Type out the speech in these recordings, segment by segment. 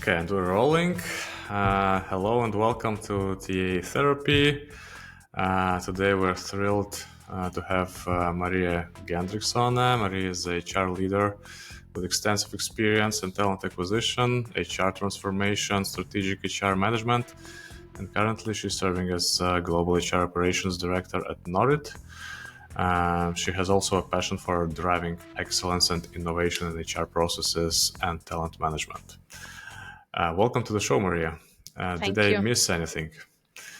Okay, and we're rolling. Hello and welcome to TA Therapy. Today we're thrilled to have Marija Gendriksone. Marija is a HR leader with extensive experience in talent acquisition, HR transformation, strategic HR management, and currently she's serving as Global HR Operations Director at Norit. She has also a passion for driving excellence and innovation in HR processes and talent management. Welcome to the show, Marija. Did I miss anything?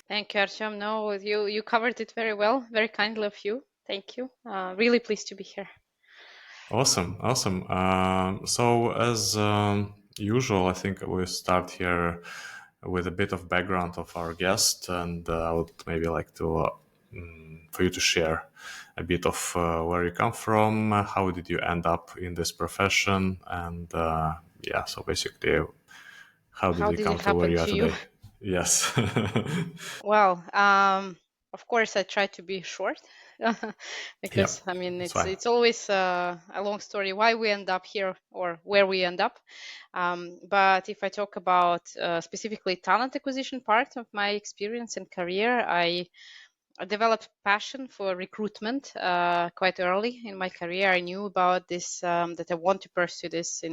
Thank you, Artyom. No, you covered it very well. Very kindly of you. Thank you. Really pleased to be here. Awesome. So as usual, I think we start here with a bit of background of our guest, and I would maybe like to for you to share a bit of where you come from, how did you end up in this profession, and so basically, how did you come to where you are today? Yes. Well, of course, I try to be short because Yep, it's always a long story why we end up here or where we end up. But if I talk about specifically talent acquisition part of my experience and career, I developed passion for recruitment quite early in my career. I knew about this, that I want to pursue this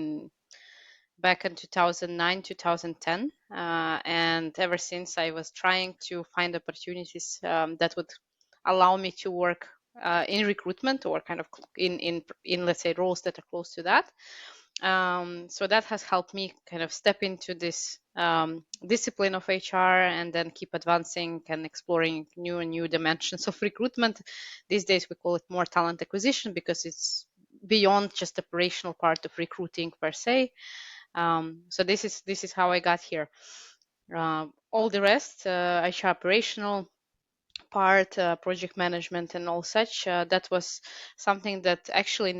back in 2009, 2010. And ever since, I was trying to find opportunities that would allow me to work in recruitment or kind of in let's say, roles that are close to that. So that has helped me kind of step into this discipline of HR and then keep advancing and exploring new and new dimensions of recruitment. These days we call it more talent acquisition because it's beyond just the operational part of recruiting per se. So this is how I got here. All the rest, HR operational part, project management and all such, that was something that actually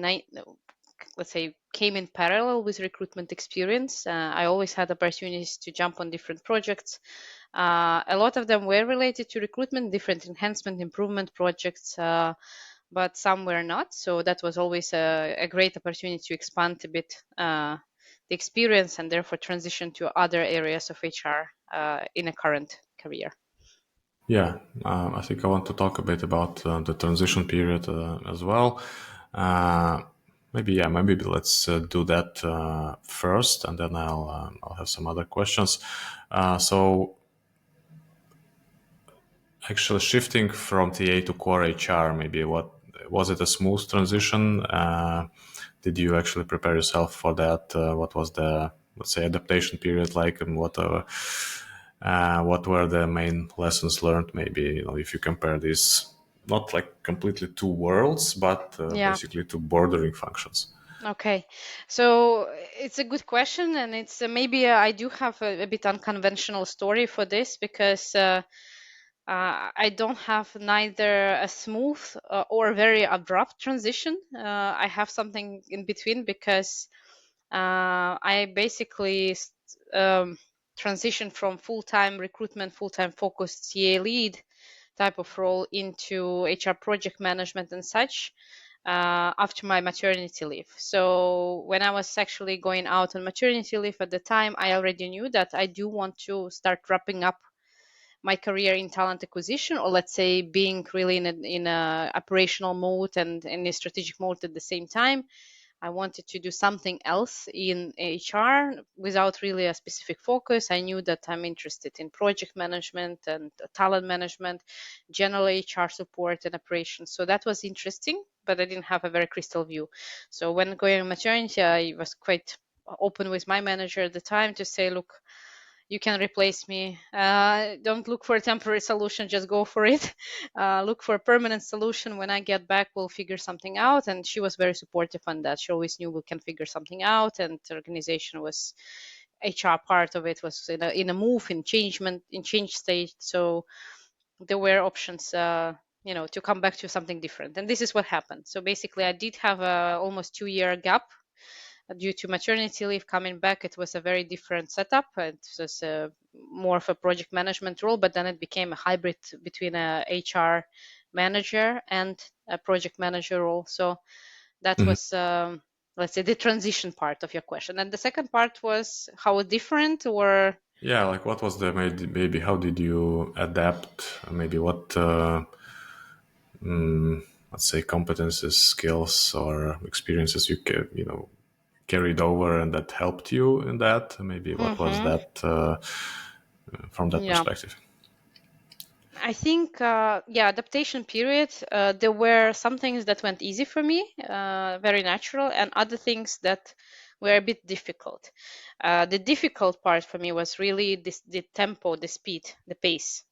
let's say came in parallel with recruitment experience. I always had opportunities to jump on different projects. A lot of them were related to recruitment, different enhancement, improvement projects, but some were not. So that was always a great opportunity to expand a bit the experience and therefore transition to other areas of HR in a current career. Yeah, I think I want to talk a bit about the transition period as well. Maybe let's do that first, and then I'll have some other questions. So, actually, shifting from TA to core HR, maybe what was it a smooth transition? Did you actually prepare yourself for that? What was the, let's say, adaptation period like, and what were the main lessons learned? Maybe, if you compare these, not like completely two worlds, but basically two bordering functions. Okay, so it's a good question, and it's maybe I do have a bit unconventional story for this because I don't have neither a smooth or very abrupt transition. I have something in between because I basically transitioned from full-time recruitment, full-time focused TA lead type of role into HR project management and such after my maternity leave. So when I was actually going out on maternity leave at the time, I already knew that I do want to start wrapping up my career in talent acquisition, or let's say being really in a operational mode and in a strategic mode at the same time. I wanted to do something else in HR without really a specific focus. I knew that I'm interested in project management and talent management, general HR support and operations. So that was interesting, but I didn't have a very crystal view. So when going on maternity, I was quite open with my manager at the time to say, look, you can replace me. Don't look for a temporary solution, just go for it. Look for a permanent solution. When I get back, we'll figure something out. And she was very supportive on that. She always knew we can figure something out. And the organization was, HR part of it was in a move, in change stage. So there were options, to come back to something different. And this is what happened. So basically, I did have a almost 2-year gap due to maternity leave. Coming back, it was a very different setup. It was more of a project management role, but then it became a hybrid between a HR manager and a project manager role. So that was, let's say, the transition part of your question. And the second part was how different, or Yeah, like what was the maybe how did you adapt? Maybe what let's say competences, skills, or experiences carried over and that helped you in that. Maybe what was Mhm. that from that Yeah. perspective? I think, yeah, adaptation period, there were some things that went easy for me, very natural, and other things that were a bit difficult. The difficult part for me was really the tempo, the speed, the pace.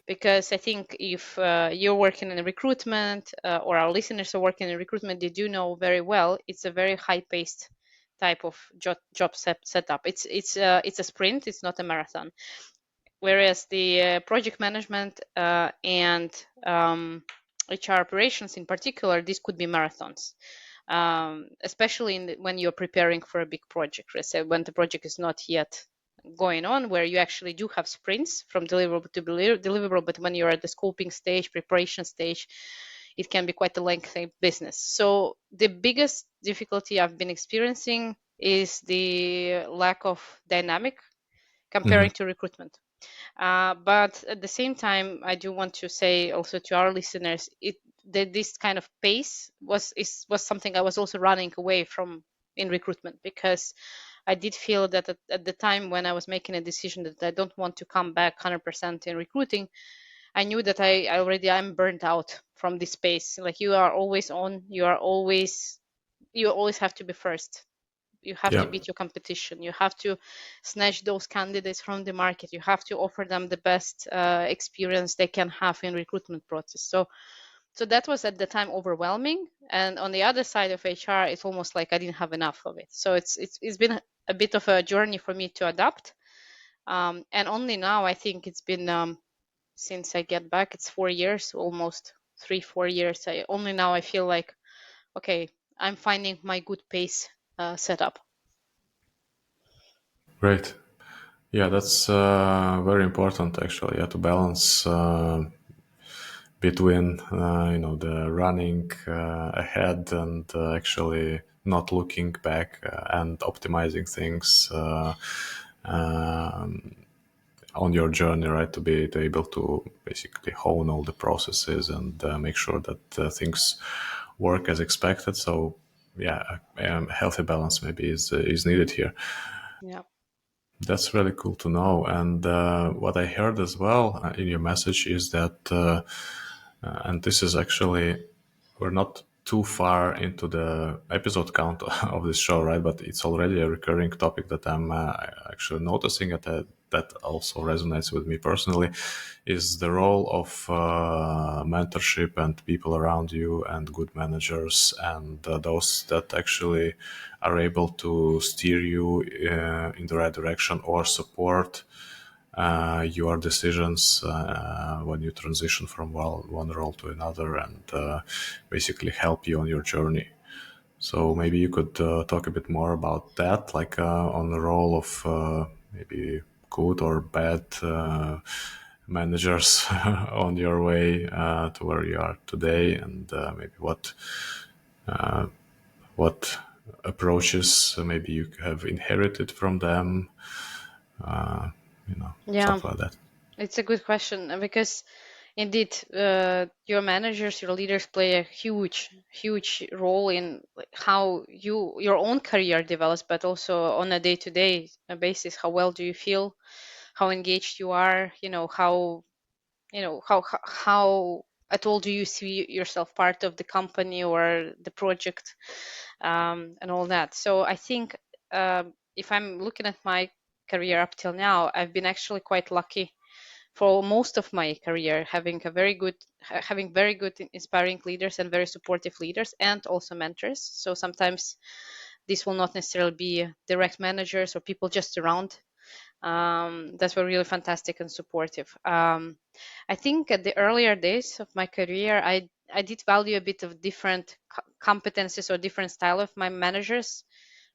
Because I think if you're working in recruitment, or our listeners are working in recruitment, they do know very well it's a very high-paced type of job setup. It's a sprint, it's not a marathon. Whereas the project management and HR operations in particular, these could be marathons, especially when you're preparing for a big project. Let's say when the project is not yet going on, where you actually do have sprints from deliverable to deliverable, but when you're at the scoping stage, preparation stage, it can be quite a lengthy business. So the biggest difficulty I've been experiencing is the lack of dynamic comparing to recruitment. But at the same time, I do want to say also to our listeners, that this kind of pace was something I was also running away from in recruitment, because I did feel that at the time when I was making a decision that I don't want to come back 100% in recruiting, I knew that I already am burnt out from this space. Like, you are always on, you always have to be first. You have to Yeah. beat your competition. You have to snatch those candidates from the market. You have to offer them the best experience they can have in recruitment process. So that was at the time overwhelming. And on the other side of HR, it's almost like I didn't have enough of it. So it's been a bit of a journey for me to adapt. And only now, I think it's been since I get back, it's 4 years, almost 3-4 years. Only now I feel like, okay, I'm finding my good pace setup. Great. Yeah, that's very important actually. Yeah, to balance between the running ahead and actually not looking back and optimizing things on your journey, right? To able to basically hone all the processes and make sure that things work as expected. So yeah, a healthy balance maybe is needed here. Yeah. That's really cool to know. And what I heard as well in your message is that, and this is actually, we're not too far into the episode count of this show, right? But it's already a recurring topic that I'm actually noticing that also resonates with me personally, is the role of mentorship and people around you and good managers and those that actually are able to steer you in the right direction or support your decisions when you transition from one role to another and basically help you on your journey. So maybe you could talk a bit more about that, like on the role of maybe good or bad managers on your way to where you are today, and maybe what approaches maybe you have inherited from them, Yeah, stuff like that. it's a good question, because indeed, your managers, your leaders play a huge, huge role in like, how your own career develops, but also on a day-to-day basis. How well do you feel? How engaged you are? How at all do you see yourself part of the company or the project, and all that. So I think, if I'm looking at my career up till now, I've been actually quite lucky for most of my career, having very good inspiring leaders and very supportive leaders, and also mentors. So sometimes this will not necessarily be direct managers or people just around, that were really fantastic and supportive. I think at the earlier days of my career, I did value a bit of different competencies or different style of my managers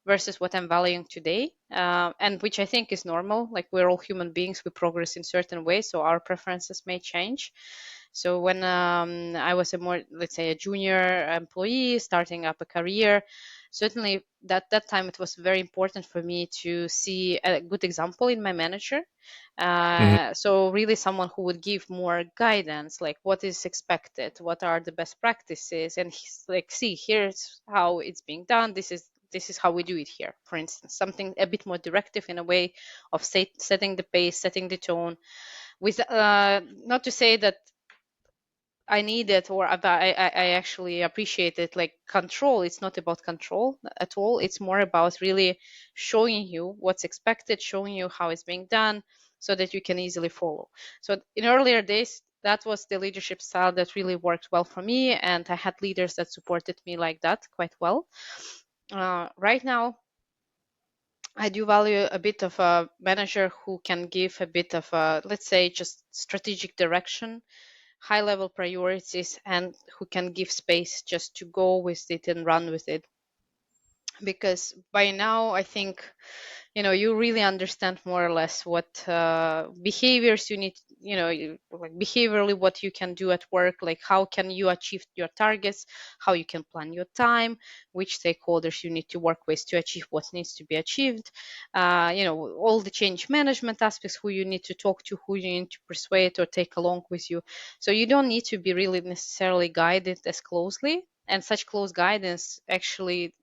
versus what I'm valuing today, and which I think is normal. Like, we're all human beings, we progress in certain ways, so our preferences may change. So when I was a more, let's say, a junior employee starting up a career, certainly that time it was very important for me to see a good example in my manager. Hmm. So really someone who would give more guidance, like what is expected, what are the best practices, and he's like, see, here's how it's being done. This is how we do it here. For instance, something a bit more directive in a way of setting the pace, setting the tone. With not to say that I need it or I actually appreciate it, like control. It's not about control at all. It's more about really showing you what's expected, showing you how it's being done so that you can easily follow. So in earlier days, that was the leadership style that really worked well for me. And I had leaders that supported me like that quite well. Right now, I do value a bit of a manager who can give a bit of a, let's say, just strategic direction, high level priorities, and who can give space just to go with it and run with it. Because by now, I think you really understand more or less what behaviors you need, like behaviorally what you can do at work, like how can you achieve your targets, how you can plan your time, which stakeholders you need to work with to achieve what needs to be achieved, all the change management aspects, who you need to talk to, who you need to persuade or take along with you. So you don't need to be really necessarily guided as closely, and such close guidance actually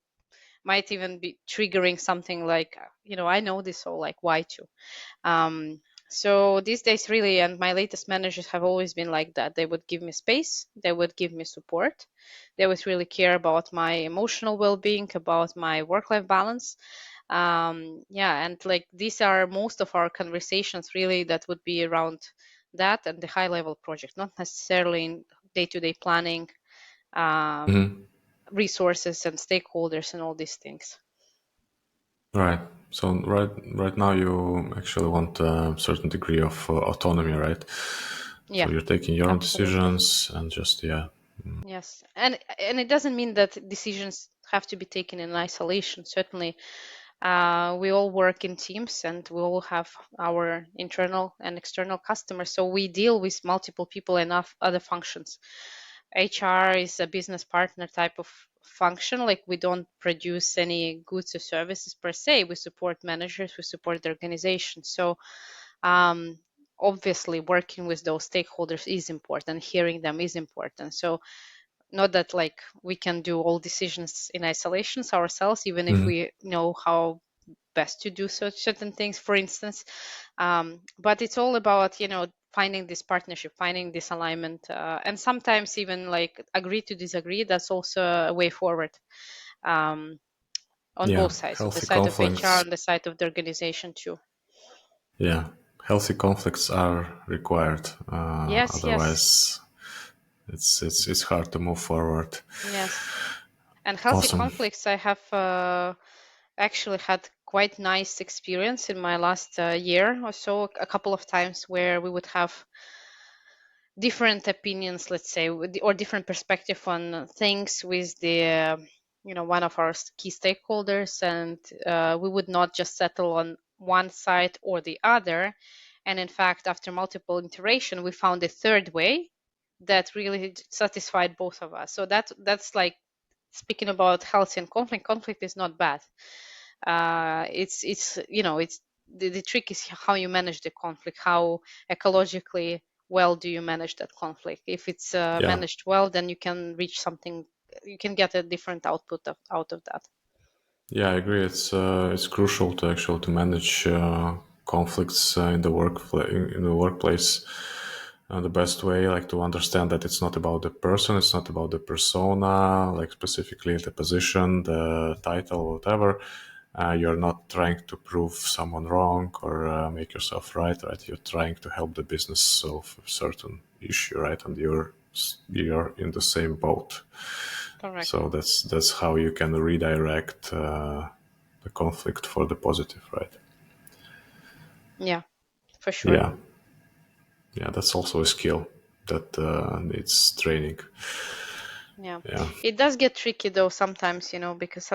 might even be triggering something like, I know this, all, like, why to. So these days, really, and my latest managers have always been like that. They would give me space, they would give me support, they would really care about my emotional well-being, about my work-life balance. Yeah, and like these are most of our conversations really that would be around that and the high-level project, not necessarily in day-to-day planning, um, Hmm. resources and stakeholders and all these things. Right. So right now you actually want a certain degree of autonomy, right? So Yeah, you're taking your own absolutely. decisions and just yeah. Yes, and it doesn't mean that decisions have to be taken in isolation. Certainly, we all work in teams, and we all have our internal and external customers. So we deal with multiple people and other functions. HR is a business partner type of function. Like, we don't produce any goods or services per se. We support managers, we support the organization. So um, obviously, working with those stakeholders is important. Hearing them is important. So not that like we can do all decisions in isolations ourselves, even if Mhm. we know how best to do certain things, for instance. But it's all about finding this partnership, finding this alignment, and sometimes even like agree to disagree. That's also a way forward, um, on Yeah, both sides, on the healthy side of HR, conflicts. on the side of the organization too. Yeah, healthy conflicts are required. Yes, yes, Otherwise, it's hard to move forward. yes. And healthy Awesome. conflicts, I have actually had quite nice experience in my last year or so, a couple of times where we would have different opinions, let's say, or different perspective on things with the one of our key stakeholders, and we would not just settle on one side or the other. And in fact, after multiple iteration, we found a third way that really satisfied both of us. So that's like, speaking about health and conflict is not bad. It's the trick is how you manage the conflict, how ecologically well do you manage that conflict. If it's Yeah, managed well, then you can reach something, you can get a different output out of that. yeah, I agree. It's crucial to actually to manage conflicts in the workplace. The best way, like to understand that it's not about the person, it's not about the persona, like specifically the position, the title, whatever. You're not trying to prove someone wrong or make yourself right, right? You're trying to help the business solve a certain issue, right? And you're in the same boat. Correct. So that's how you can redirect the conflict for the positive, right? Yeah, for sure. Yeah, yeah, that's also a skill that needs training. Yeah, Yeah. it does get tricky though sometimes, because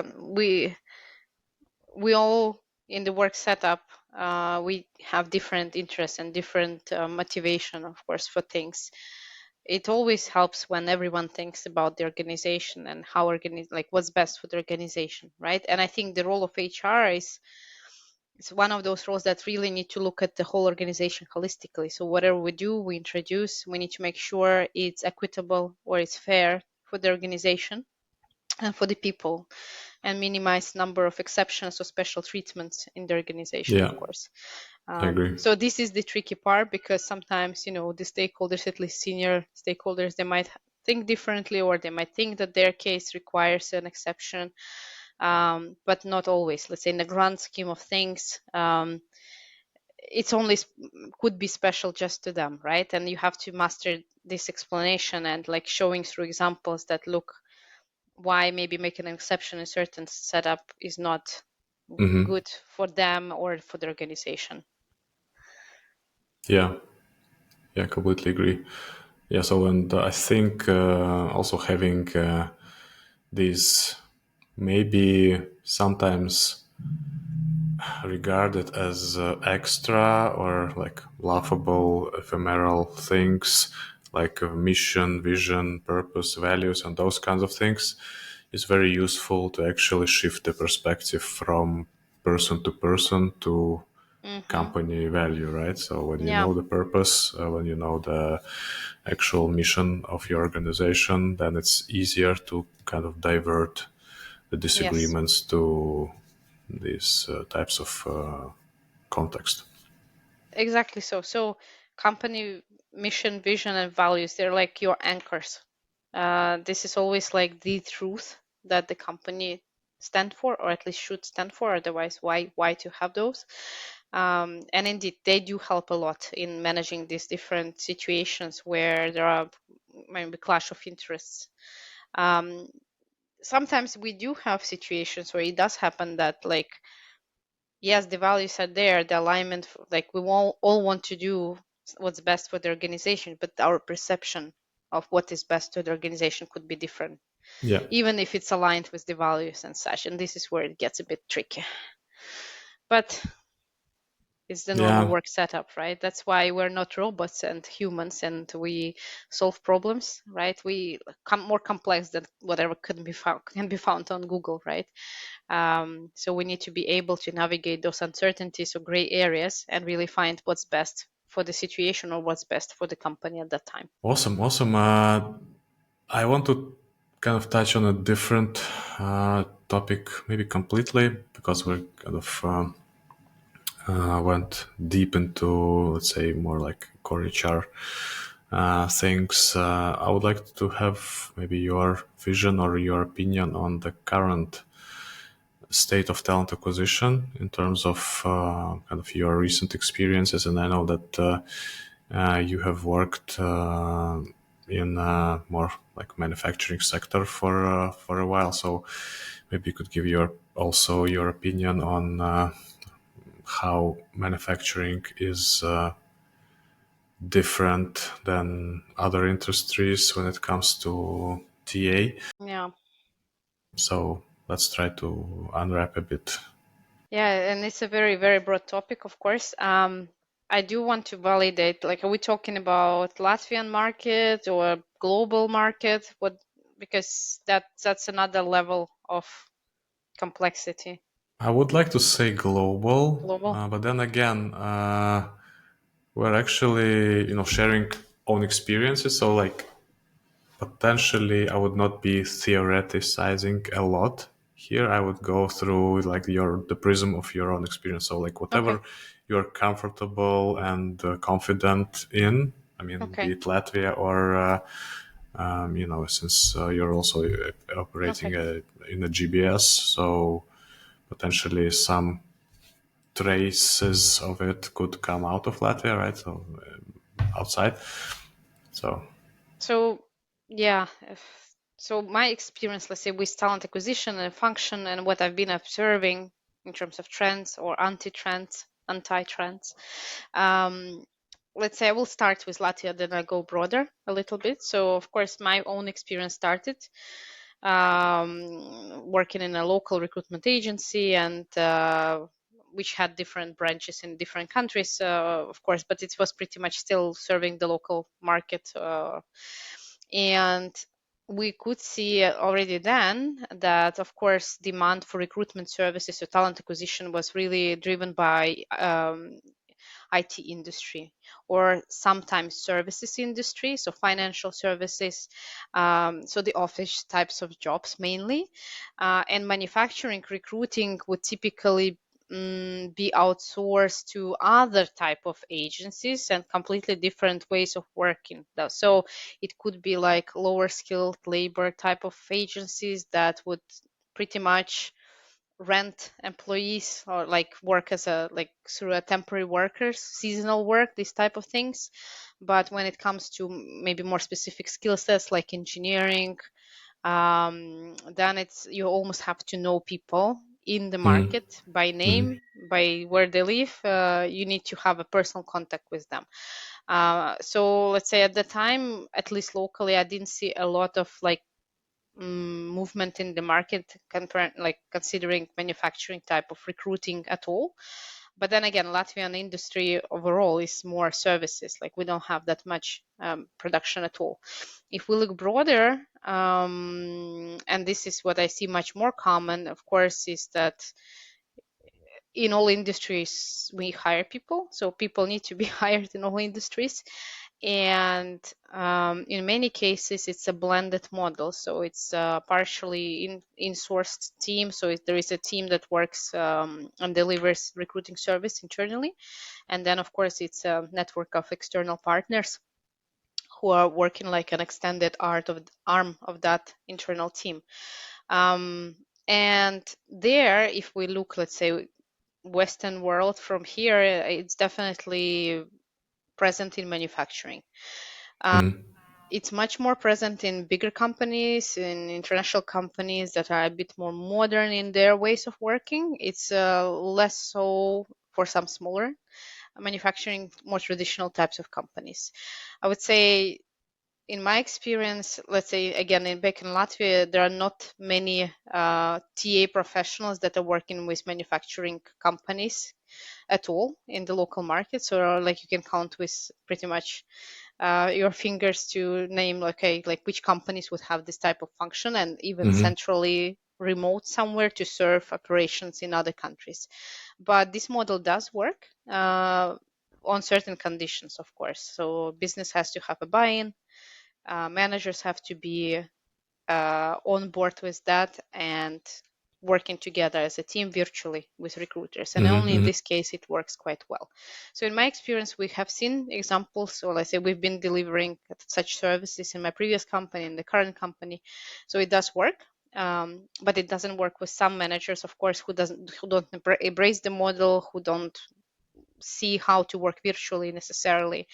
we all in the work setup, we have different interests and different motivation, of course, for things. it always helps when everyone thinks about the organization and how like what's best for the organization, right? And I think the role of HR is it's one of those roles that really need to look at the whole organization holistically. So whatever we do, we introduce, we need to make sure it's equitable or it's fair for the organization and for the people, and minimize number of exceptions or special treatments in the organization, Yeah, of course. I agree. So this is the tricky part, because sometimes, the stakeholders, at least senior stakeholders, they might think differently, or they might think that their case requires an exception, but not always. Let's say in the grand scheme of things, it's only could be special just to them, right? And you have to master this explanation and like showing through examples that look why maybe making an exception in certain setup is not Hmm. good for them or for the organization. Yeah, yeah, completely agree. Yeah, so and I think also having these maybe sometimes regarded as extra or like laughable, ephemeral things like mission, vision, purpose, values, and those kinds of things is very useful to actually shift the perspective from person to person to Hmm. company value, right? So when you Yeah. know the purpose, when you know the actual mission of your organization, then it's easier to kind of divert the Yes. disagreements to these types of context. Exactly. So company mission, vision, and values, they're like your anchors. This is always like the truth that the company stand for, or at least should stand for. Otherwise, why to have those? And indeed, they do help a lot in managing these different situations where there are maybe clash of interests. Um, Sometimes we do have situations where it does happen that, like, yes, the values are there, the alignment, like we all want to do what's best for the organization, but our perception of what is best to the organization could be different, Yeah. even if it's aligned with the values and such. And this is where it gets a bit tricky. But it's the normal Yeah. work setup, right? That's why we're not robots and humans, and we solve problems, right? We come more complex than whatever can be found on Google, right? So we need to be able to navigate those uncertainties or gray areas and really find what's best for the situation or what's best for the company at that time. Awesome. Awesome. I want to kind of touch on a different topic, maybe completely, because we're kind of went deep into, let's say, more like core HR things. I would like to have maybe your vision or your opinion on the current state of talent acquisition in terms of kind of your recent experiences. And I know that you have worked in more like manufacturing sector for a while. So maybe you could give your opinion on how manufacturing is different than other industries when it comes to TA. Yeah. So let's try to unwrap a bit. Yeah, and it's a very, very broad topic, of course. I do want to validate, like, are we talking about Latvian market or global market? What, because that's another level of complexity. I would like to say global, Global. but then again, we're actually, sharing own experiences. So like potentially, I would not be theoreticizing a lot here. I would go through like the prism of your own experience. So like Okay. whatever you're comfortable and confident in. I mean, be Okay. it Latvia or since you're also operating Okay. in a GBS, so potentially some traces of it could come out of Latvia, right? So outside. So So, yeah, so my experience, let's say, with talent acquisition and function, and what I've been observing in terms of trends or anti-trends. Um, let's say I will start with Latvia, then I go broader a little bit. So, of course, my own experience started working in a local recruitment agency, and which had different branches in different countries, of course, but it was pretty much still serving the local market. And we could see already then that, of course, demand for recruitment services or talent acquisition was really driven by IT industry, or sometimes services industry, so financial services, so the office types of jobs mainly. And manufacturing recruiting would typically be outsourced to other type of agencies and completely different ways of working. So it could be like lower skilled labor type of agencies that would pretty much rent employees or like work as a like through a temporary workers, seasonal work, these type of things. But when it comes to maybe more specific skill sets like engineering, then it's you almost have to know people in the Mm-hmm. market by name, by where they live. You need to have a personal contact with them. So let's say at the time, at least locally, I didn't see a lot of like movement in the market, like considering manufacturing type of recruiting at all. But then again, Latvian industry overall is more services. Like we don't have that much production at all. If we look broader, and this is what I see much more common, of course, is that in all industries we hire people, so people need to be hired in all industries. And in many cases it's a blended model, so it's partially in-sourced team, so there is a team that works and delivers recruiting service internally, and then of course it's a network of external partners who are working like an extended arm of that internal team. um, and there, if we look, let's say, Western world from here, it's definitely present in manufacturing. It's much more present in bigger companies, in international companies that are a bit more modern in their ways of working. It's less so for some smaller manufacturing, more traditional types of companies. I would say, in my experience, let's say again, back in Latvia, there are not many TA professionals that are working with manufacturing companies at all in the local market. So like you can count with pretty much your fingers to name like which companies would have this type of function, and even Mm-hmm. centrally remote somewhere to serve operations in other countries. But this model does work on certain conditions, of course. So business has to have a buy-in, managers have to be on board with that, and working together as a team virtually with recruiters. And only in Mm-hmm. this case it works quite well. So in my experience, we have seen examples, or let's say we've been delivering such services in my previous company, in the current company. So it does work. But it doesn't work with some managers, of course, who don't embrace the model, who don't see how to work virtually necessarily.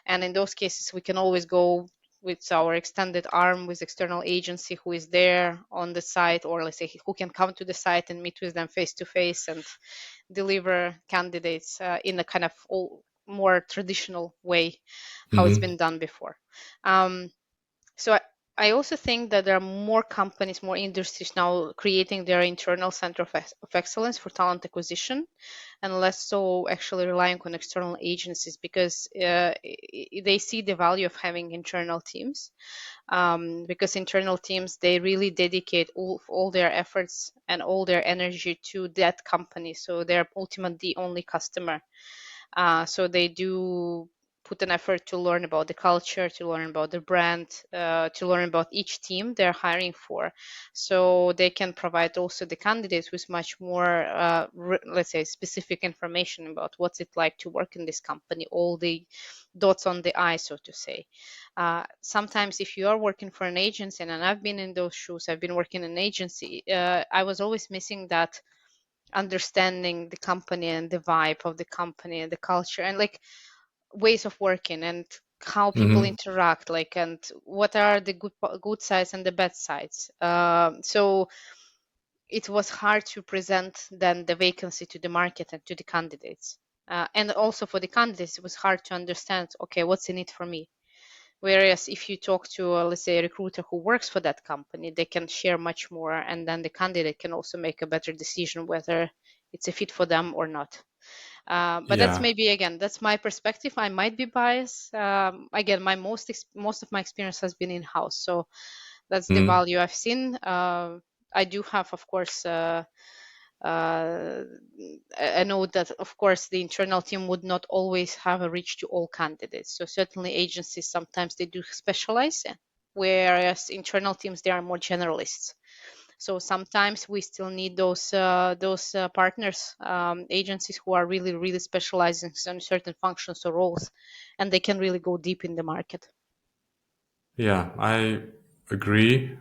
And in those cases, we can always go with our extended arm, with external agency who is there on the site, or let's say who can come to the site and meet with them face to face and deliver candidates in a kind of more traditional way, how it's Mm-hmm. been done before. So I also think that there are more companies, more industries now creating their internal center of excellence for talent acquisition, and less so actually relying on external agencies, because they see the value of having internal teams. Because internal teams, they really dedicate all their efforts and all their energy to that company, so they're ultimately the only customer. So they do put an effort to learn about the culture, to learn about the brand, to learn about each team they're hiring for. So they can provide also the candidates with much more, let's say, specific information about what's it like to work in this company, all the dots on the I, so to say. Sometimes if you are working for an agency, and I've been in those shoes, I've been working in an agency, I was always missing that understanding the company and the vibe of the company and the culture and like ways of working and how people Mm-hmm. interact, like, and what are the good sides and the bad sides. So it was hard to present then the vacancy to the market and to the candidates. And also for the candidates, it was hard to understand, okay, what's in it for me? Whereas if you talk to, let's say, a recruiter who works for that company, they can share much more, and then the candidate can also make a better decision whether it's a fit for them or not. But that's Yeah. maybe, again, that's my perspective. I might be biased. Again, my most of my experience has been in house, so that's the Mm. value I've seen. I do have, of course, uh, I know that, of course, the internal team would not always have a reach to all candidates. So certainly agencies, sometimes they do specialize, whereas internal teams, they are more generalists. So sometimes we still need those partners, agencies who are really, really specializing in some certain functions or roles, and they can really go deep in the market. Yeah, I agree.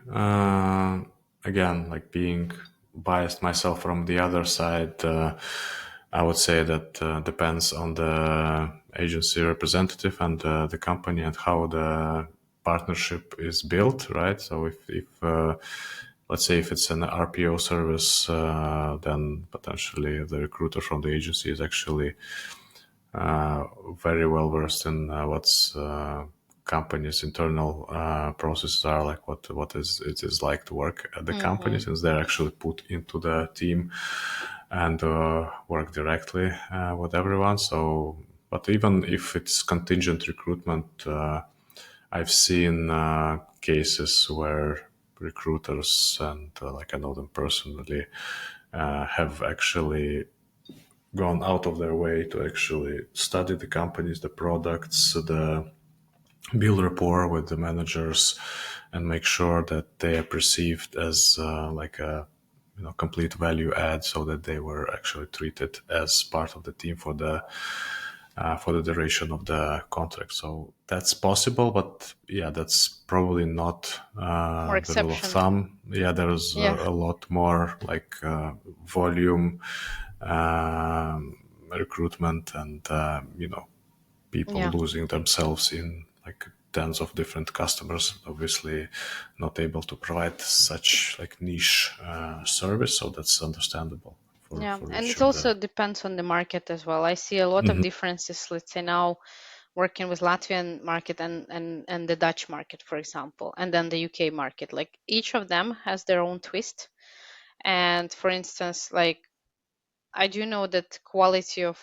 Again, like being biased myself from the other side, I would say that depends on the agency representative and the company and how the partnership is built, right? So if let's say if it's an RPO service, then potentially the recruiter from the agency is actually very well versed in what's company's internal processes are, like what is it is like to work at the company, Hmm. since they're actually put into the team and work directly with everyone. So, but even if it's contingent recruitment, I've seen cases where recruiters, and like I know them personally, have actually gone out of their way to actually study the companies, the products, the build rapport with the managers, and make sure that they are perceived as like a complete value add, so that they were actually treated as part of the team for the duration of the contract. So that's possible, but yeah, that's probably not More the rule of exception. thumb. Yeah, there's Yeah. a lot more like volume recruitment, and people Yeah. losing themselves in like tens of different customers, obviously not able to provide such like niche service. So that's understandable Yeah, for and it reaching the. also depends on the market as well. I see a lot of Mhm. differences, let's say now working with Latvian market and the Dutch market, for example, and then the UK market. Like each of them has their own twist. And for instance, like I do know that quality of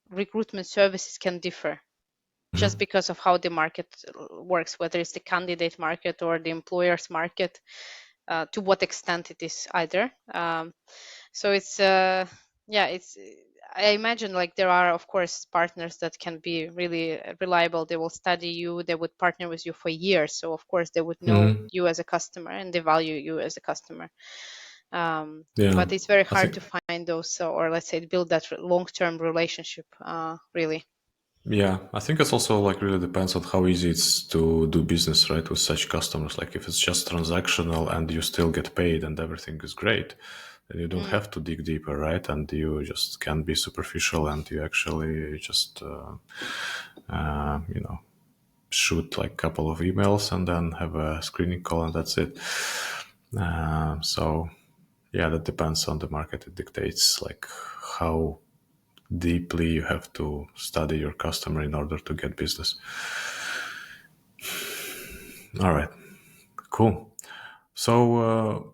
recruitment services can differ just because of how the market works, whether it's the candidate market or the employer's market, to what extent it is either. So it's yeah, it's I imagine like there are, of course, partners that can be really reliable. They will study you, they would partner with you for years, so of course they would know Mhm. you as a customer and they value you as a customer. Yeah, But it's very I hard think. to find those, or let's say build that long-term relationship, really. Yeah, I think it's also like really depends on how easy it's to do business, right, with such customers. Like if it's just transactional and you still get paid and everything is great, then you don't Mm, have to dig deeper, right? And you just can be superficial, and you actually just shoot like a couple of emails and then have a screening call, and that's it. So yeah, that depends on the market. It dictates like how deeply you have to study your customer in order to get business. All right, cool. So,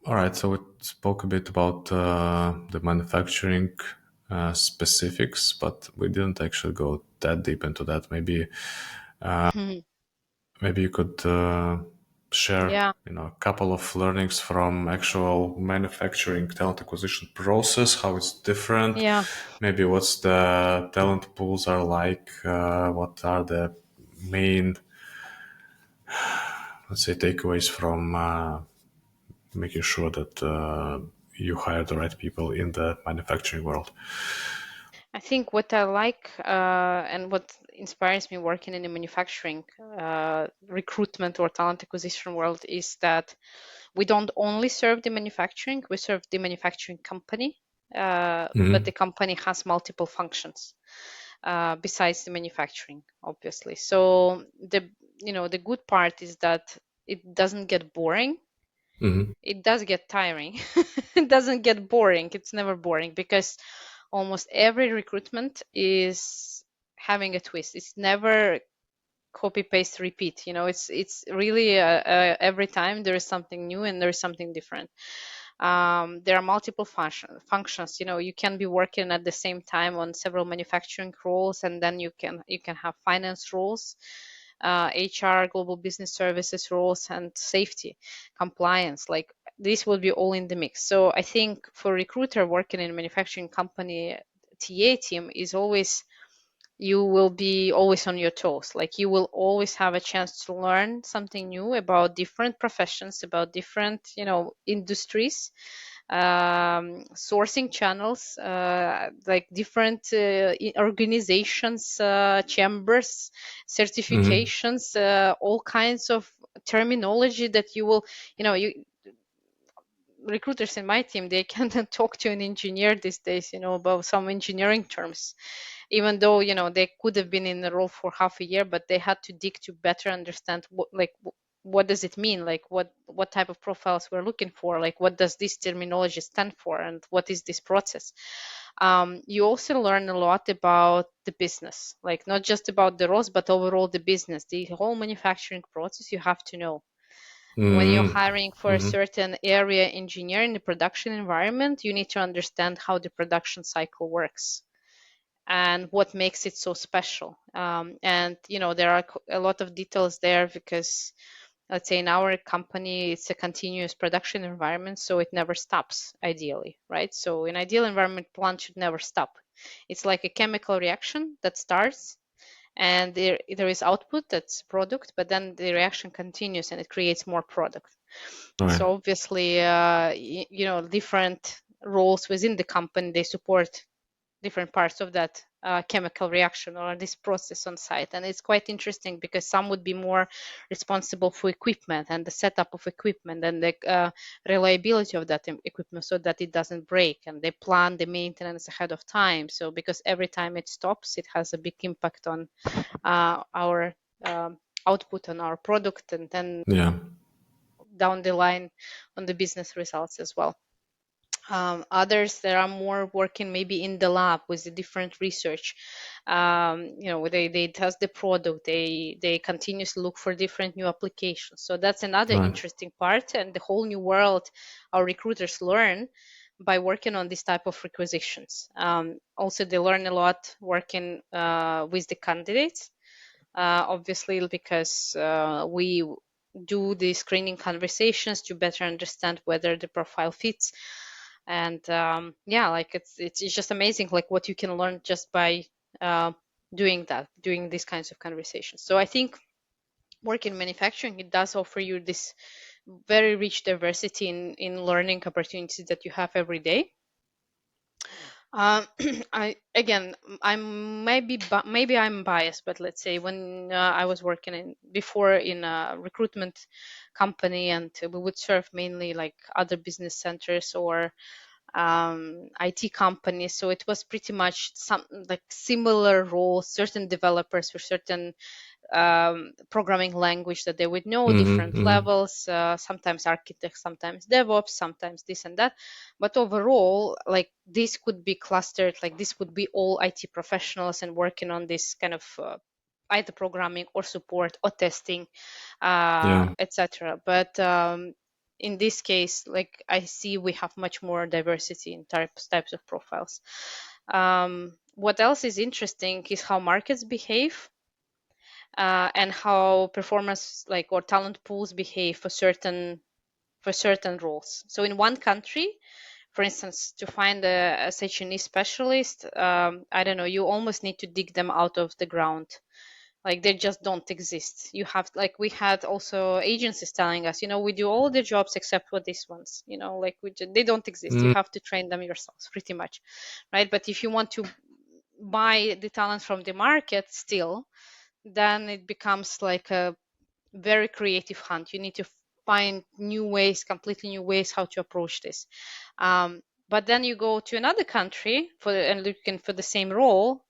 all right, so we spoke a bit about the manufacturing specifics, but we didn't actually go that deep into that. Maybe you could share, yeah, a couple of learnings from actual manufacturing talent acquisition process, how it's different. yeah. Maybe what's the talent pools are like. What are the main, let's say, takeaways from making sure that you hire the right people in the manufacturing world. I think what I like, and what inspires me working in the manufacturing, recruitment or talent acquisition world is that we don't only serve the manufacturing, we serve the manufacturing company, but the Mm-hmm. company has multiple functions besides the manufacturing, obviously. So the good part is that it doesn't get boring. Mm-hmm. It does get tiring. It doesn't get boring. It's never boring because almost every recruitment is having a twist. It's never copy paste repeat. It's really every time there is something new and there is something different. There are multiple functions. You can be working at the same time on several manufacturing roles, and then you can have finance roles, HR, global business services roles, and safety, compliance. Like this will be all in the mix. So I think for recruiter working in a manufacturing company, TA team is always, you will be always on your toes. Like you will always have a chance to learn something new about different professions, about different, industries, sourcing channels, like different organizations, chambers, Mm-hmm. certifications, all kinds of terminology that you will, you recruiters in my team, they can talk to an engineer these days, about some engineering terms, even though, they could have been in the role for half a year, but they had to dig to better understand what does it mean, like what type of profiles we're looking for, like what does this terminology stand for, and what is this process. You also learn a lot about the business, like not just about the roles, but overall the business, the whole manufacturing process you have to know. When you're hiring for a Mm-hmm. certain area engineer in the production environment, you need to understand how the production cycle works and what makes it so special. And there are a lot of details there because, let's say, in our company, it's a continuous production environment, so it never stops ideally, right? So in ideal environment, plant should never stop. It's like a chemical reaction that starts, and there is output, that's product, but then the reaction continues and it creates more product. Right. So obviously, different roles within the company, they support different parts of that chemical reaction or this process on site. And it's quite interesting because some would be more responsible for equipment and the setup of equipment and the reliability of that equipment so that it doesn't break, and they plan the maintenance ahead of time. So because every time it stops, it has a big impact on our output on our product, and then Yeah. down the line on the business results as well. Others that are more working maybe in the lab with the different research. They test the product, they continuously look for different new applications. So that's another Right. interesting part, and the whole new world our recruiters learn by working on this type of requisitions. Also, they learn a lot working with the candidates, obviously, because we do the screening conversations to better understand whether the profile fits. And yeah, like it's just amazing, like what you can learn just by uh, doing these kinds of conversations. So I think work in manufacturing, it does offer you this very rich diversity in learning opportunities that you have every day. um, I again, maybe I'm biased, but let's say when I was working in before in a recruitment company, and we would serve mainly like other business centers or IT companies. So it was pretty much some like similar roles, certain developers for certain programming language that they would know, Mm-hmm. different Mm-hmm. levels, sometimes architects, sometimes DevOps, sometimes this and that. But overall, like this could be clustered, like this would be all IT professionals and working on this kind of either programming or support or testing, Yeah. etc. But in this case, like I see we have much more diversity in types of profiles. What else is interesting is how markets behave, and how performance like or talent pools behave for certain roles. So in one country, for instance, to find a H&E specialist, I don't know, you almost need to dig them out of the ground. Like they just don't exist. You have, like, we had also agencies telling us, we do all the jobs except for these ones, like they don't exist. You Mm, have to train them yourselves pretty much, right? But if you want to buy the talent from the market still, then it becomes like a very creative hunt. You need to find new ways, completely new ways how to approach this. But then you go to another country and looking for the same role,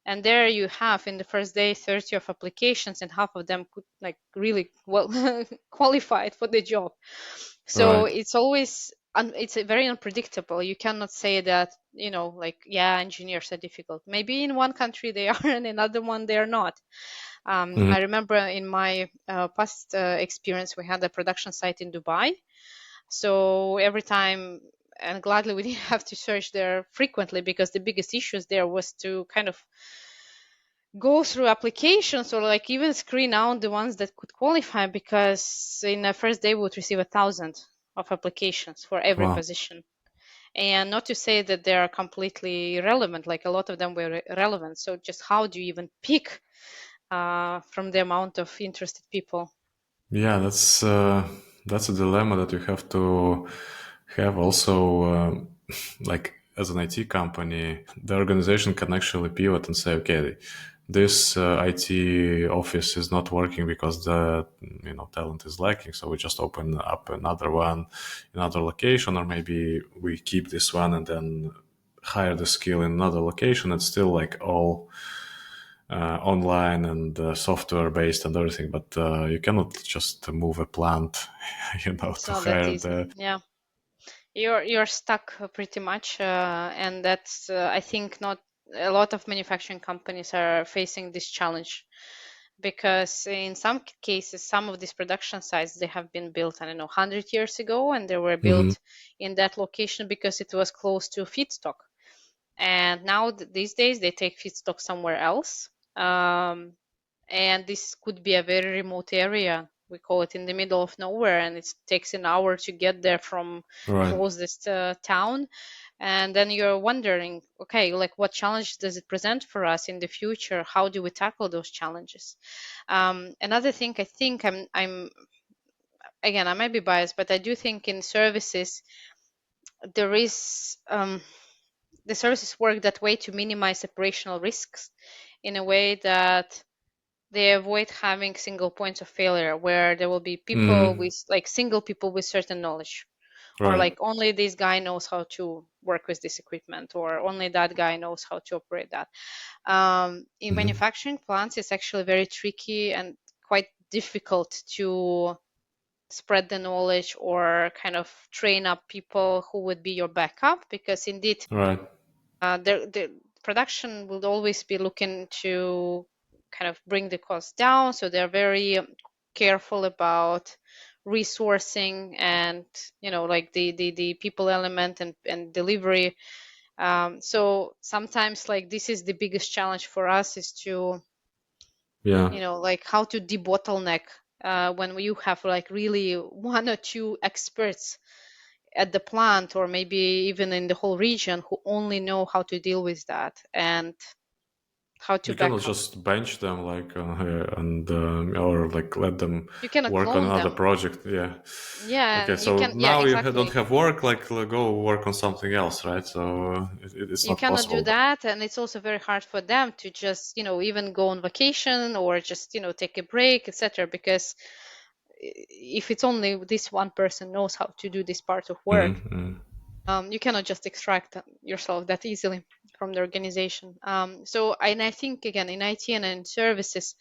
and there you have in the first day 30 of applications, and half of them could like really well qualified for the job. So right. it's always it's very unpredictable. You cannot say that, like, yeah, engineers are difficult. Maybe in one country they are and in another one they are not. I Mm-hmm. remember in my past experience, we had a production site in Dubai, So every time, and gladly we didn't have to search there frequently, because the biggest issues there was to kind of go through applications, or like even screen out the ones that could qualify, because in the first day we would receive 1,000 of applications for every Wow. position. And not to say that they are completely irrelevant, like a lot of them were relevant. So just how do you even pick from the amount of interested people? Yeah, that's a dilemma that you have to have also. Like as an IT company, the organization can actually pivot and say, okay, this IT office is not working because the talent is lacking, so we just open up another one, another location, or maybe we keep this one and then hire the skill in another location. It's still like all online and software based and everything, but you cannot just move a plant, It's to not that hire easy. the. Yeah, you're stuck pretty much, and that's I think not a lot of manufacturing companies are facing this challenge, because in some cases some of these production sites, they have been built, I don't know, 100 years ago, and they were Mhm. built in that location because it was close to feedstock. And now these days they take feedstock somewhere else, and this could be a very remote area, we call it in the middle of nowhere, and it takes an hour to get there from Right. closest town. And then you're wondering, okay, like what challenge does it present for us in the future? How do we tackle those challenges? Another thing, I think I'm again, I might be biased, but I do think in services there is the services work that way to minimize operational risks, in a way that they avoid having single points of failure where there will be people Mhm. with like single people with certain knowledge, or Right. like only this guy knows how to work with this equipment, or only that guy knows how to operate that. In Mhm. manufacturing plants, it's actually very tricky and quite difficult to spread the knowledge or kind of train up people who would be your backup, because indeed Right. the production will always be looking to kind of bring the cost down. So they're very careful about resourcing and like the people element and delivery. So sometimes like this is the biggest challenge for us, is to Yeah. like how to debottleneck when you have like really one or two experts at the plant, or maybe even in the whole region, who only know how to deal with that and how to You back cannot up. just bench them like and or like let them You cannot work on clone another them. project. Yeah. Yeah, Okay. and you So can, yeah, now you don't exactly. have work. Like go work on something else, right? So it's You not cannot do possible. But that, and it's also very hard for them to just even go on vacation, or just take a break, etc., because if it's only this one person knows how to do this part of work, Mhm. you cannot just extract yourself that easily from the organization. So and I think again in IT and in services,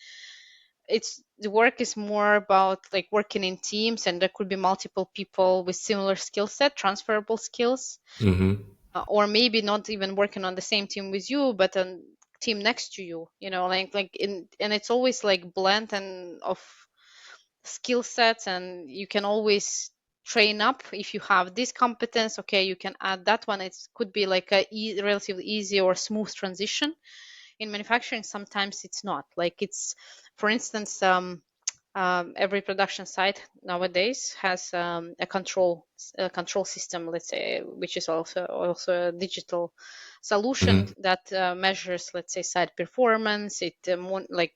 it's the work is more about like working in teams, and there could be multiple people with similar skill set, transferable skills, Mhm. or maybe not even working on the same team with you, but a team next to you. Like in, and it's always like blend and of skill sets, and you can always train up if you have this competence. Okay, you can add that one. It could be like a relatively easy or smooth transition. In manufacturing, sometimes it's not. Like it's, for instance, every production site nowadays has a control system, let's say, which is also a digital solution Mhm. that measures, let's say, site performance. It like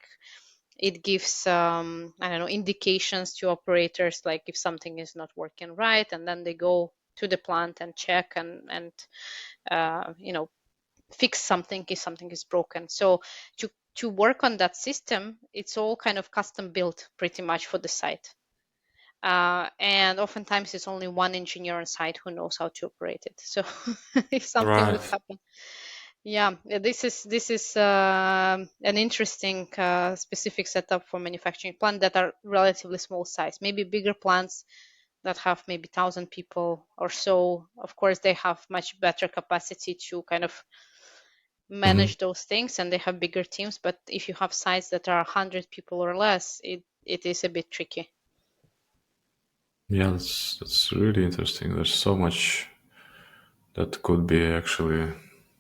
it gives I don't know, indications to operators, like if something is not working right, and then they go to the plant and check and fix something if something is broken. So to work on that system, it's all kind of custom built pretty much for the site. And oftentimes it's only one engineer on site who knows how to operate it. So if something would Right. happen, yeah, this is an interesting specific setup for manufacturing plant that are relatively small size. Maybe bigger plants that have maybe 1,000 people or so, of course they have much better capacity to kind of Mhm. manage those things, and they have bigger teams. But if you have sites that are 100 people or less, it is a bit tricky. Yeah, that's really interesting. There's so much that could be actually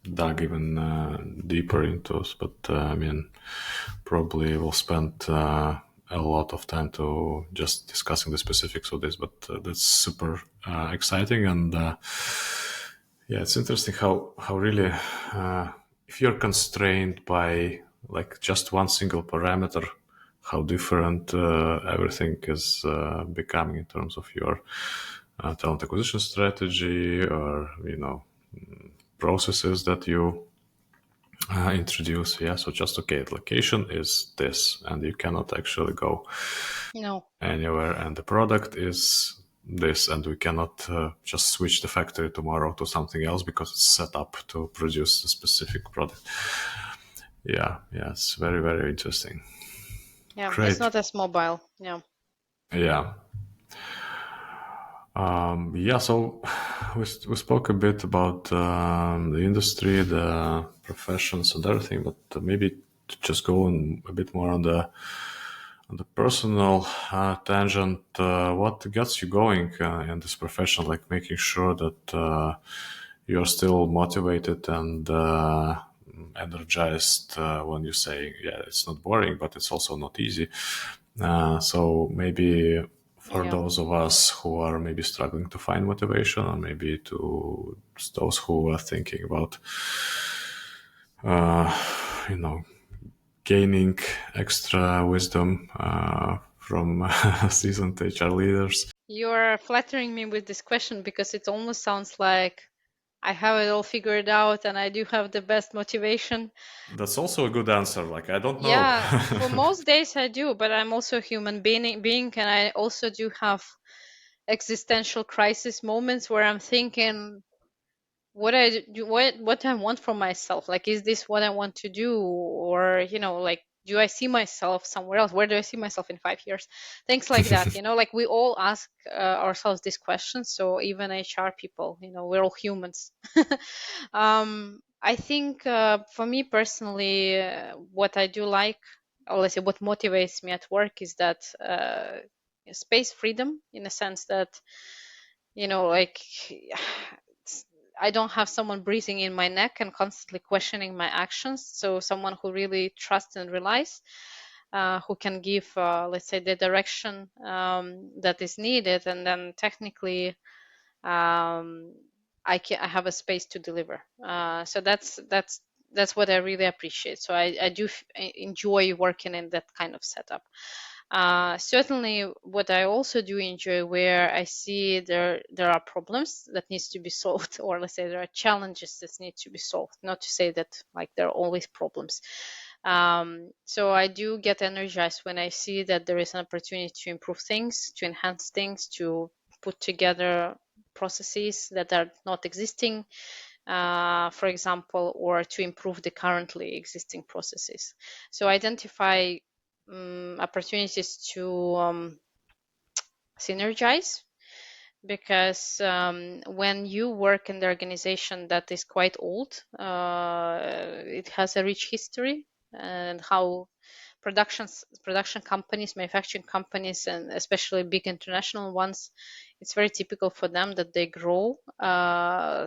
dug even deeper into us, but I mean, probably we'll spend a lot of time to just discussing the specifics of this. But that's super exciting, and yeah, it's interesting how really if you're constrained by like just one single parameter, how different everything is becoming in terms of your talent acquisition strategy, or processes that you introduce. Yeah, so just okay, location is this, and you cannot actually go No. anywhere, and the product is this, and we cannot just switch the factory tomorrow to something else because it's set up to produce a specific product. Yeah, it's very, very interesting. Yeah, it's Great. not as mobile. Yeah. Yeah. Yeah, so we spoke a bit about the industry, the professions, and everything, but maybe to just go on a bit more on the personal tangent. What gets you going in this profession? Like making sure that you're still motivated and energized when you say, yeah, it's not boring, but it's also not easy. So maybe for Yeah. those of us who are maybe struggling to find motivation, or maybe to those who are thinking about, uh, you know, gaining extra wisdom from seasoned HR leaders. You're flattering me with this question because it almost sounds like I have it all figured out and I do have the best motivation. That's also a good answer. Like, I don't know. Yeah, for most days I do, but I'm also a human being, and I also do have existential crisis moments where I'm thinking what I do, what I want from myself. Like, is this what I want to do, or like, do I see myself somewhere else? Where do I see myself in 5 years? Things like that. Like we all ask ourselves these questions. So even HR people, we're all humans. I think for me personally, what I do like, or let's say what motivates me at work, is that space freedom, in a sense that like I don't have someone breathing in my neck and constantly questioning my actions. So someone who really trusts and relies, who can give, let's say, the direction that is needed, and then technically um, I have a space to deliver. So that's what I really appreciate. So I do enjoy working in that kind of setup. Certainly, what I also do enjoy, where I see there are problems that needs to be solved, or let's say there are challenges that need to be solved. Not to say that like there are always problems. So I do get energized when I see that there is an opportunity to improve things, to enhance things, to put together processes that are not existing, for example, or to improve the currently existing processes. So identify opportunities to synergize, because when you work in the organization that is quite old, it has a rich history, and how production companies, manufacturing companies, and especially big international ones, it's very typical for them that they grow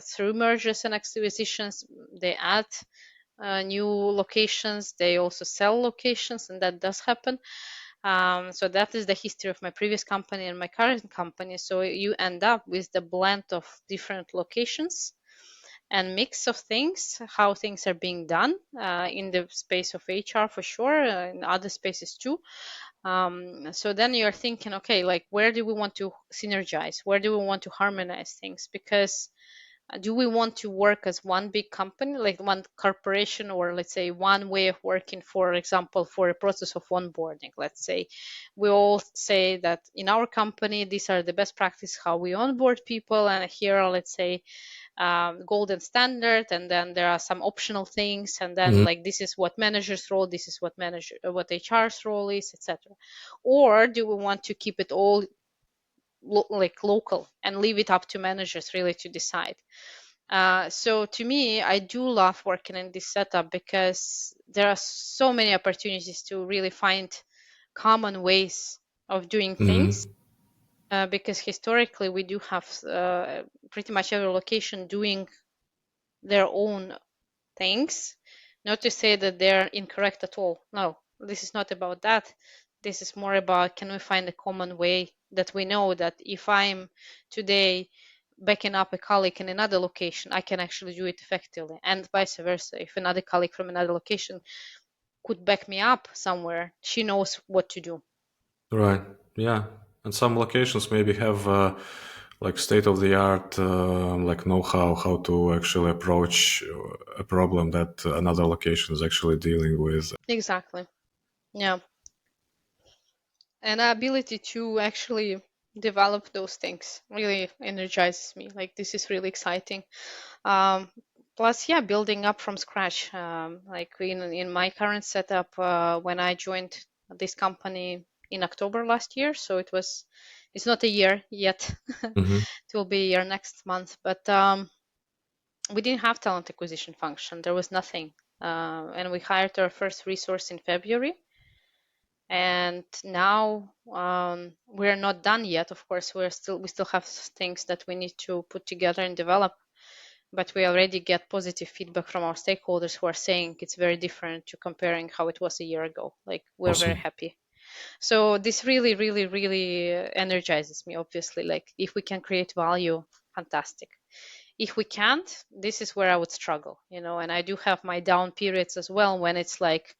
through mergers and acquisitions. They add new locations, they also sell locations, and that does happen. So that is the history of my previous company and my current company. So you end up with the blend of different locations and mix of things, how things are being done in the space of HR for sure, in other spaces too. So then you're thinking, okay, like where do we want to synergize? Where do we want to harmonize things? Because do we want to work as one big company, like one corporation, or let's say one way of working, for example, for a process of onboarding? Let's say we all say that in our company, these are the best practice how we onboard people, and here are, let's say, golden standard, and then there are some optional things, and then Mhm. like this is what manager's role, this is what HR's role is, etc. Or do we want to keep it all like local and leave it up to managers really to decide? So to me, I do love working in this setup because there are so many opportunities to really find common ways of doing things, because historically we do have pretty much every location doing their own things. Not to say that they're incorrect at all. No, this is not about that. This is more about, can we find a common way that we know that if I'm today backing up a colleague in another location, I can actually do it effectively, and vice versa. If another colleague from another location could back me up somewhere, she knows what to do. Right. Yeah. And some locations maybe have like state of the art like know-how how to actually approach a problem that another location is actually dealing with. Exactly. Yeah. And the ability to actually develop those things really energizes me. Like, this is really exciting. Um, Plus, yeah, building up from scratch. Like in my current setup, when I joined this company in October last year, so it's not a year yet. Hmm. It will be a year next month, but we didn't have talent acquisition function. There was nothing, and we hired our first resource in February. And now we're not done yet. Of course, we still have things that we need to put together and develop, but we already get positive feedback from our stakeholders who are saying it's very different to comparing how it was a year ago. Like, we're very Awesome. happy. So this really, really, really energizes me. Obviously, like, if we can create value, fantastic. If we can't, this is where I would struggle, and I do have my down periods as well, when it's like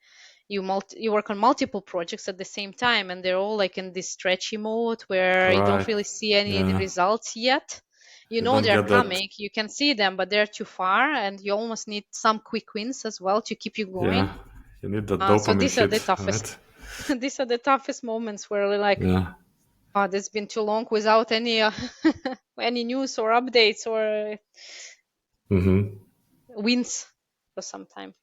you work on multiple projects at the same time, and they're all like in this stretchy mode where you don't Right. really see any Yeah. results yet. You don't They're get that. coming, you can see them, but they're too far, and you almost need some quick wins as well to keep you going. Yeah. You need that So dopamine these are the hit, toughest right? these are the toughest moments where we're like, Yeah. oh, it's been too long without any any news or updates or Hmm. wins for some time.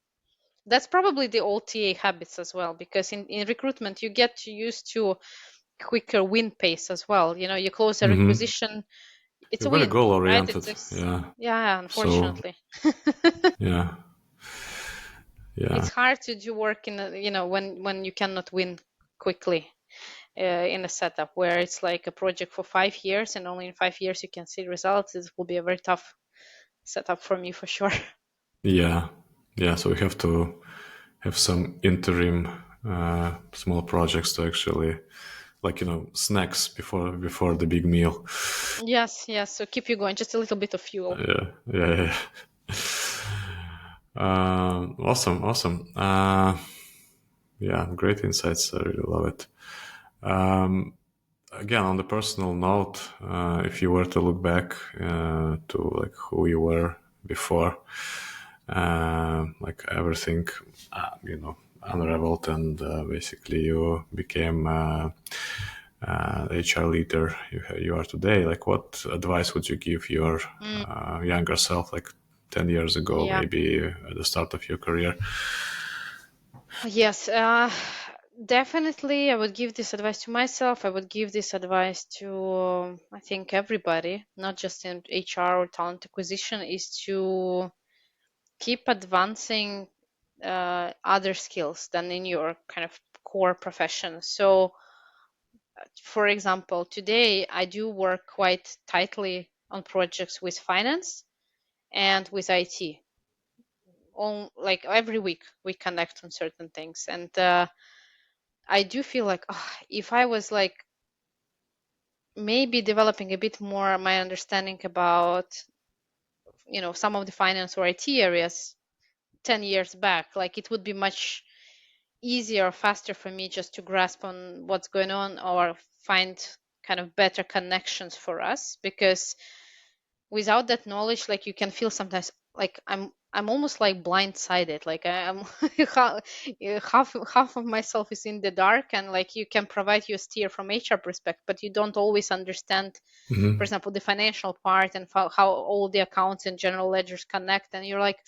That's probably the old TA habits as well, because in recruitment you get used to quicker win pace as well. You close a Hmm. requisition, it's You're a very win, goal right? oriented. Yeah. Yeah, So unfortunately. yeah. It's Yeah. hard to do work when you cannot win quickly in a setup where it's like a project for 5 years, and only in 5 years you can see results. It will be a very tough setup for me, for sure. Yeah. Yeah. So we have to have some interim small projects to actually like snacks before the big meal. Yes, yes. So keep you going, just a little bit of fuel. Yeah. Yeah. Yeah. Awesome. Awesome. Yeah, great insights. I really love it. Again, on the personal note, if you were to look back to like who you were before, like everything, unraveled, and basically you became HR leader you are today. Like, what advice would you give your Mm, younger self, like 10 years ago, yeah. maybe at the start of your career? Yes, definitely. I would give this advice to myself. I would give this advice to, I think, everybody, not just in HR or talent acquisition, is to keep advancing other skills than in your kind of core profession. So, for example, today I do work quite tightly on projects with finance and with IT. On like every week we connect on certain things, and I do feel like, if I was like maybe developing a bit more my understanding about some of the finance or IT areas 10 years back, like, it would be much easier or faster for me just to grasp on what's going on, or find kind of better connections for us, because without that knowledge, like, you can feel sometimes like I'm almost like blindsided, like I'm half of myself is in the dark, and like, you can provide you a steer from HR perspective, but you don't always understand, for Hmm. example, the financial part, and how all the accounts and general ledgers connect, and you're like,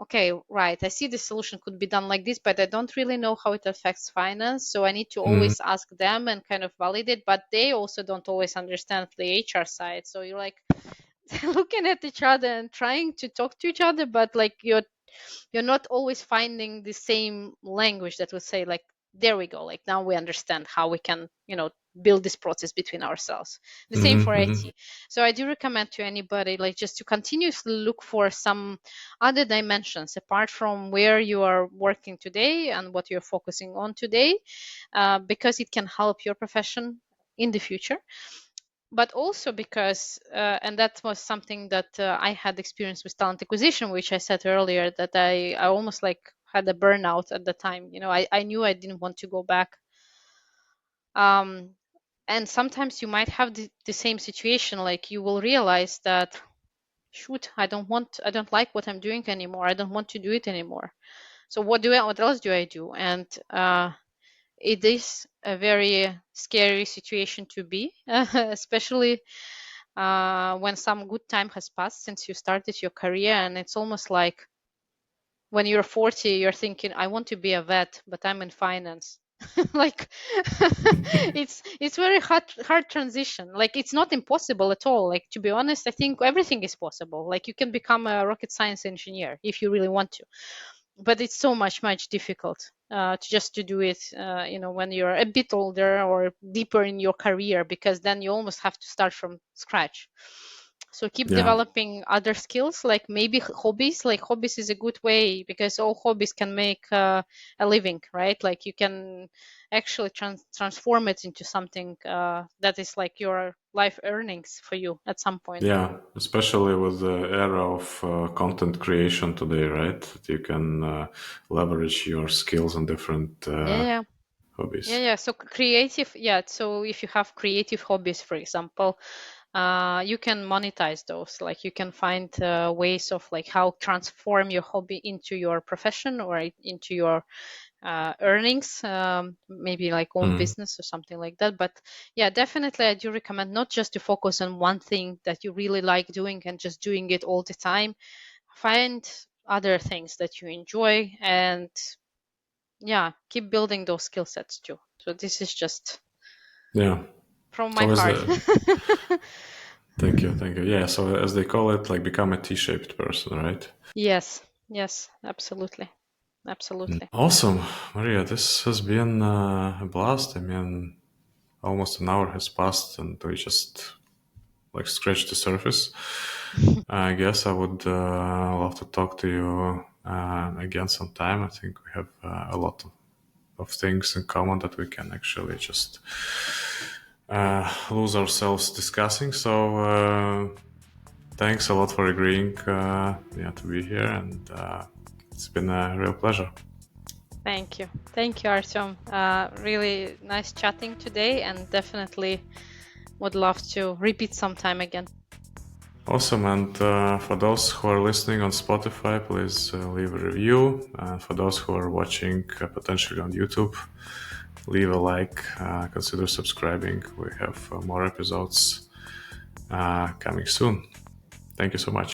okay, right, I see the solution could be done like this, but I don't really know how it affects finance, so I need to Hmm. always ask them and kind of validate, but they also don't always understand the HR side, so you're like looking at each other and trying to talk to each other, but like, you're not always finding the same language that would say, like, there we go. Like now we understand how we can, build this process between ourselves. The same for IT. So I do recommend to anybody, like, just to continuously look for some other dimensions apart from where you are working today and what you're focusing on today, because it can help your profession in the future. But also because, and that was something that I had experience with talent acquisition, which I said earlier, that I almost like had a burnout at the time. I knew I didn't want to go back. And sometimes you might have the same situation, like you will realize that, shoot, I don't like what I'm doing anymore. I don't want to do it anymore. So what else do I do? And it is a very scary situation to be, especially when some good time has passed since you started your career, and it's almost like when you're 40, you're thinking, I want to be a vet, but I'm in finance. Like, it's very hard transition. Like, it's not impossible at all. Like, to be honest, I think everything is possible. Like, you can become a rocket science engineer if you really want to, but it's so much difficult to do it when you're a bit older or deeper in your career, because then you almost have to start from scratch. So keep Yeah. developing other skills, like maybe hobbies. Like, hobbies is a good way, because all hobbies can make a living, right? Like, you can actually transform it into something that is like your life earnings for you at some point. Yeah, especially with the era of content creation today, right? That you can leverage your skills on different Yeah. hobbies. Yeah. So creative, yeah. So if you have creative hobbies, for example, you can monetize those. Like, you can find ways of like how transform your hobby into your profession or into your earnings, maybe like own business or something like that. But yeah, definitely I do recommend not just to focus on one thing that you really like doing and just doing it all the time. Find other things that you enjoy, and yeah, keep building those skill sets too. So this is just Yeah. from my So as heart. thank you. Yeah. So as they call it, like become a T-shaped person, right? Yes, absolutely. Awesome, Maria. This has been a blast. I mean, almost an hour has passed, and we just like scratched the surface. I guess I would love to talk to you again sometime. I think we have a lot of things in common that we can actually just lose ourselves discussing. So thanks a lot for agreeing to be here, and it's been a real pleasure. Thank you, Artyom. Really nice chatting today, and definitely would love to repeat sometime again. Awesome, and for those who are listening on Spotify, please leave a review. For those who are watching potentially on YouTube, leave a like, consider subscribing. We have more episodes coming soon. Thank you so much.